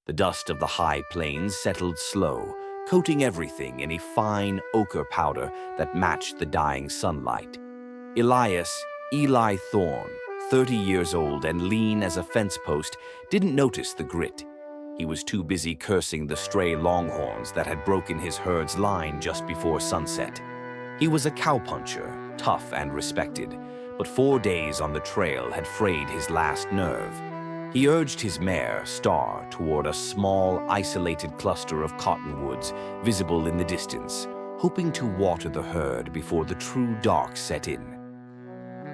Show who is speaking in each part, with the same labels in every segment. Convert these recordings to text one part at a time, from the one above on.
Speaker 1: The dust of the high plains settled slow, coating everything in a fine ochre powder that matched the dying sunlight. Eli Thorne, 30 years old and lean as a fence post, didn't notice the grit. He was too busy cursing the stray longhorns that had broken his herd's line just before sunset. He was a cowpuncher, tough and respected, but 4 days on the trail had frayed his last nerve. He urged his mare, Star, toward a small, isolated cluster of cottonwoods visible in the distance, hoping to water the herd before the true dark set in.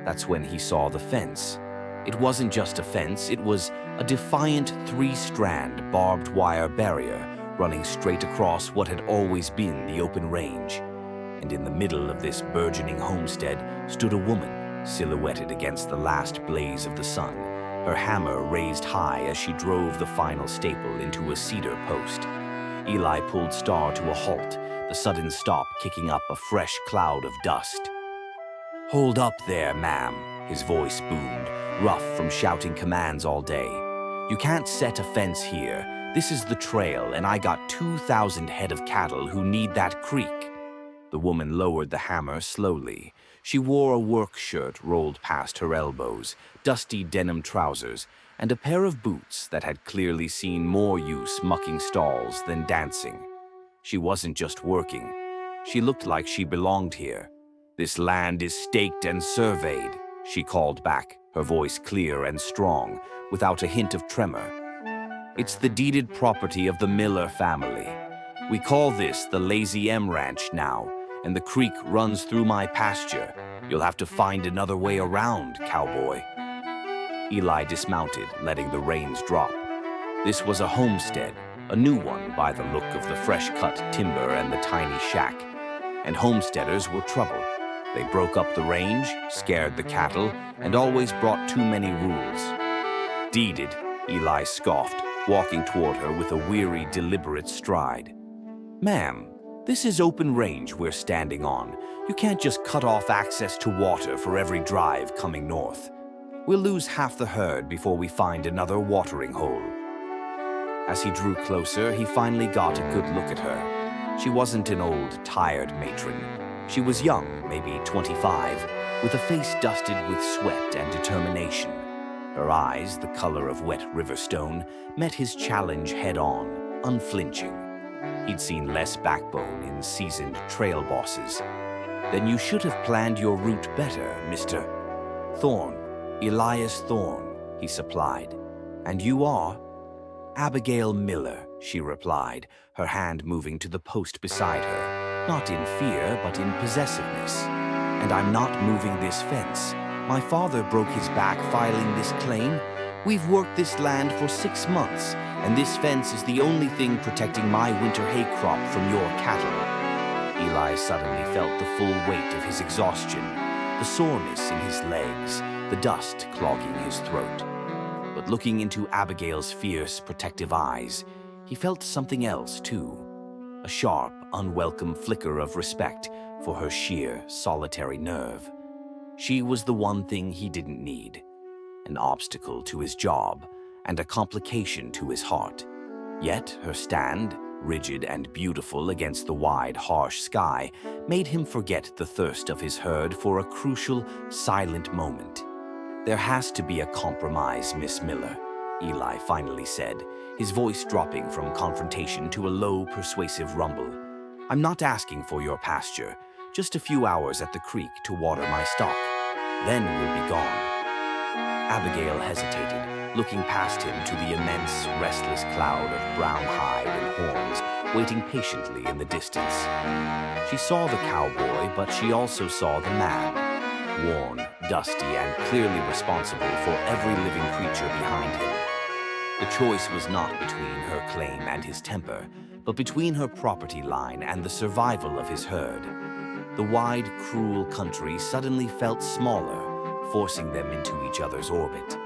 Speaker 1: That's when he saw the fence. It wasn't just a fence, it was a defiant 3-strand barbed wire barrier running straight across what had always been the open range. And in the middle of this burgeoning homestead stood a woman, silhouetted against the last blaze of the sun, her hammer raised high as she drove the final staple into a cedar post. Eli pulled Star to a halt, the sudden stop kicking up a fresh cloud of dust. "Hold up there, ma'am," his voice boomed, rough from shouting commands all day. "You can't set a fence here. This is the trail, and I got 2,000 head of cattle who need that creek." The woman lowered the hammer slowly. She wore a work shirt rolled past her elbows, dusty denim trousers, and a pair of boots that had clearly seen more use mucking stalls than dancing. She wasn't just working. She looked like she belonged here. "This land is staked and surveyed," she called back, her voice clear and strong, without a hint of tremor. "It's the deeded property of the Miller family. We call this the Lazy M Ranch now, and the creek runs through my pasture. You'll have to find another way around, cowboy." Eli dismounted, letting the reins drop. This was a homestead, a new one by the look of the fresh-cut timber and the tiny shack. And homesteaders were trouble. They broke up the range, scared the cattle, and always brought too many rules. "Deeded," Eli scoffed, walking toward her with a weary, deliberate stride. "Ma'am, this is open range we're standing on. You can't just cut off access to water for every drive coming north. We'll lose half the herd before we find another watering hole." As he drew closer, he finally got a good look at her. She wasn't an old, tired matron. She was young, maybe 25, with a face dusted with sweat and determination. Her eyes, the color of wet river stone, met his challenge head-on, unflinching. He'd seen less backbone in seasoned trail bosses. "Then you should have planned your route better, Mr. Thorne, Elias Thorne," he supplied. "And you are?" "Abigail Miller," she replied, her hand moving to the post beside her, not in fear but in possessiveness. "And I'm not moving this fence. My father broke his back filing this claim. We've worked this land for 6 months, and this fence is the only thing protecting my winter hay crop from your cattle." Eli suddenly felt the full weight of his exhaustion, the soreness in his legs, the dust clogging his throat. But looking into Abigail's fierce, protective eyes, he felt something else too. A sharp, unwelcome flicker of respect for her sheer, solitary nerve. She was the one thing he didn't need. An obstacle to his job, and a complication to his heart. Yet her stand, rigid and beautiful against the wide, harsh sky, made him forget the thirst of his herd for a crucial, silent moment. "There has to be a compromise, Miss Miller," Eli finally said, his voice dropping from confrontation to a low, persuasive rumble. "I'm not asking for your pasture, just a few hours at the creek to water my stock. Then we'll be gone." Abigail hesitated, looking past him to the immense, restless cloud of brown hide and horns waiting patiently in the distance. She saw the cowboy, but she also saw the man, worn, dusty, and clearly responsible for every living creature behind him. The choice was not between her claim and his temper, but between her property line and the survival of his herd. The wide, cruel country suddenly felt smaller, forcing them into each other's orbit.